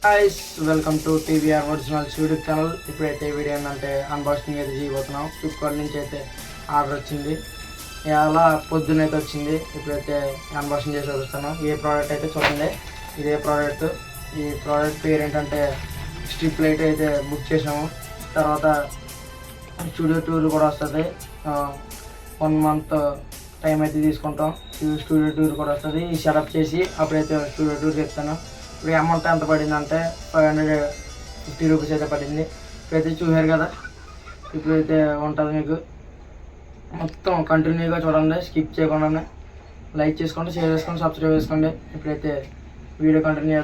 Guys welcome to TVR originals YouTube channel. ఇప్పుడైతే video ఏంటంటే unboxing అయితే చేయబోతున్నాం. ఫ్లిప్కార్ట్ నుంచి అయితే ఆర్డర్ వచ్చింది, అలా పొద్దునైతే వచ్చింది. ఇప్పుడైతే అన్బాక్సింగ్ చేసి చూపిస్తాను. ఏ ప్రోడక్ట్ అయితే చూడండి, ఇదే ప్రోడక్ట్. ఈ ప్రోడక్ట్ పేరు ఏంటంటే స్ట్రిప్ లైట్ అయితే బుక్ చేసాము. తర్వాత స్టూడియో టూర్ కూడా వస్తుంది. 1 month టైం అయితే తీసుకుంటాం. స్టూడియో టూర్ కూడా వస్తుంది. ఈ సెటప్ చేసి అప్పుడైతే స్టూడియో టూర్ చెప్తాను. ఇప్పుడు అమౌంట్ ఎంత పడిందంటే 550 రూపీస్ అయితే పడింది. ఇప్పుడైతే చూసారు కదా, ఇప్పుడైతే ఉంటుంది. మీకు మొత్తం కంటిన్యూగా చూడండి, స్కిప్ చేయకుండా లైక్ చేసుకోండి, షేర్ చేసుకోండి, సబ్స్క్రైబ్ చేసుకోండి. ఇప్పుడైతే వీడియో కంటిన్యూ.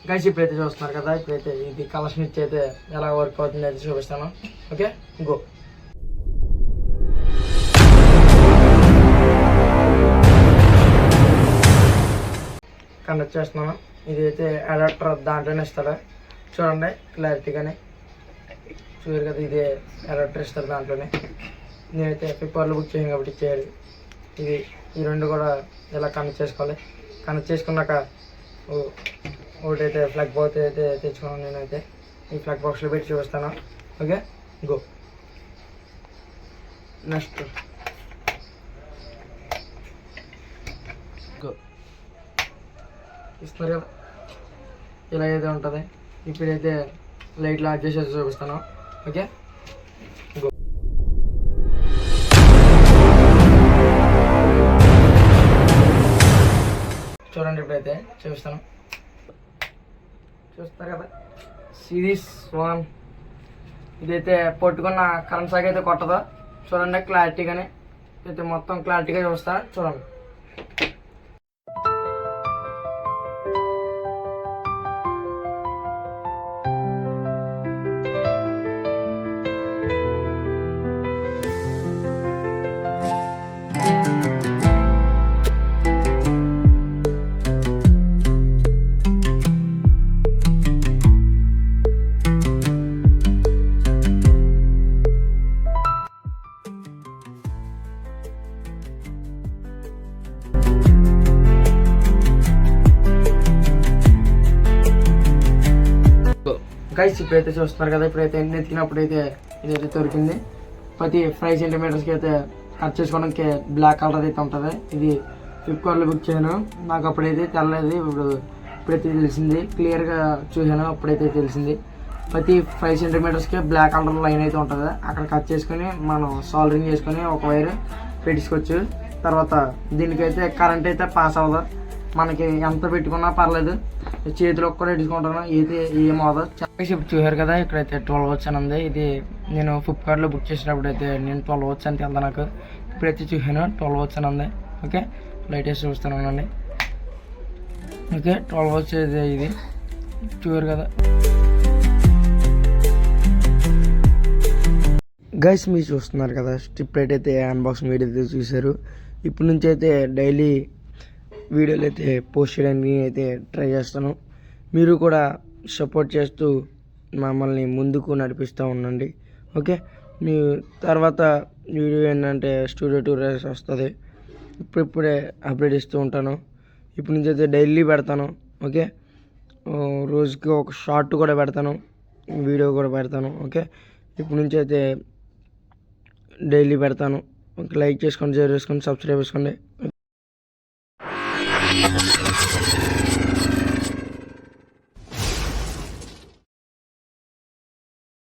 గైస్ ఇప్పుడైతే చూస్తున్నారు కదా, ఇప్పుడైతే ఇది కలెక్షన్ ఇచ్చి అయితే ఎలా వర్క్ అవుతుంది అయితే చూపిస్తాను. Okay, go. కనెక్ట్ చేస్తున్నాను. ఇది అయితే అడాప్టర్ దాంట్లోనే ఇస్తాడు. చూడండి క్లారిటీగానే చూసారు కదా, ఇదే అడాప్టర్ ఇస్తారు దాంట్లోనే. నేనైతే ఫ్లిప్కార్ట్లో బుక్ చేసాను కాబట్టి ఇచ్చేయాలి. ఇది ఈ రెండు కూడా ఇలా కనెక్ట్ చేసుకోవాలి. కనెక్ట్ చేసుకున్నాక ఒకటైతే ఫ్లగ్ బాక్స్ అయితే తెచ్చుకున్నాను. నేనైతే ఈ ఫ్లగ్ బాక్స్లో పెట్టి చూపిస్తాను. Okay, go. నెక్స్ట్ గో ఇస్తారు కదా, ఇలా అయితే ఉంటుంది. ఇప్పుడైతే లైట్లు ఆఫ్ చేసేసి చూపిస్తాను. Okay, go. చూడండి ఇప్పుడైతే చూపిస్తాను. చూస్తారు కదా, సిరీస్ 1. ఇదైతే పట్టుకున్న కరెంట్ సాగ్ అయితే కొట్టదు. చూడండి క్లారిటీగానే అయితే మొత్తం క్లారిటీగా చూస్తా. చూడండి గైస్. ఇప్పుడైతే చూస్తున్నారు కదా, ఇప్పుడైతే ఎత్తినప్పుడు అయితే ఇదైతే దొరికింది. ప్రతి 5 సెంటీమీటర్స్కి అయితే కట్ చేసుకోవడానికి బ్లాక్ కలర్ అయితే ఉంటుంది. ఇది ఫ్లిప్కార్ట్లో బుక్ చేయను, నాకు అప్పుడైతే తెల్లలేదు. ఇప్పుడైతే తెలిసింది, క్లియర్గా చూసాను, అప్పుడైతే తెలిసింది. ప్రతి 5 సెంటీమీటర్స్కి బ్లాక్ కలర్ లైన్ అయితే ఉంటుంది. అక్కడ కట్ చేసుకొని మనం సాల్డరింగ్ చేసుకొని ఒక వైర్ పెట్టించుకోవచ్చు. తర్వాత దీనికైతే కరెంట్ అయితే పాస్ అవ్వదు. మనకి ఎంత పెట్టుకున్నా పర్లేదు, చేతిలో కూడా పెట్టుకుంటాను, అయితే ఏమవుదు. ఇప్పుడు చూసారు కదా, ఇక్కడైతే 12 Watts అని ఉంది. ఇది నేను ఫ్లిప్కార్ట్లో బుక్ చేసినప్పుడు అయితే నేను 12 Watts అని తెలుదా నాకు. ఇప్పుడైతే చూసాను 12 Watts అని ఉంది. ఓకే, లైట్ వేసి చూస్తాను. ఓకే, 12 Watts ఇది చూసారు కదా. గైస్ మీరు చూస్తున్నారు కదా, స్ట్రిప్ లైట్ అయితే అన్బాక్సింగ్ వీడియో అయితే చూశారు. ఇప్పటి నుంచి అయితే డైలీ వీడియోలు అయితే పోస్ట్ చేయడానికి అయితే ట్రై చేస్తాను. మీరు కూడా సపోర్ట్ చేస్తూ మమ్మల్ని ముందుకు నడిపిస్తూ ఉండండి. ఓకే, మీ తర్వాత వీడియో ఏంటంటే స్టూడియో టూర్ వస్తుంది. ఇప్పుడే అప్డేట్ ఇస్తూ ఉంటాను. ఇప్పటి నుంచి అయితే డైలీ పెడతాను. ఓకే, రోజుకి ఒక షార్ట్ కూడా పెడతాను, వీడియో కూడా పెడతాను. ఓకే, ఇప్పటి నుంచి అయితే డైలీ పెడతాను. లైక్ చేసుకోండి, షేర్ చేసుకోండి, సబ్స్క్రైబ్ చేసుకోండి.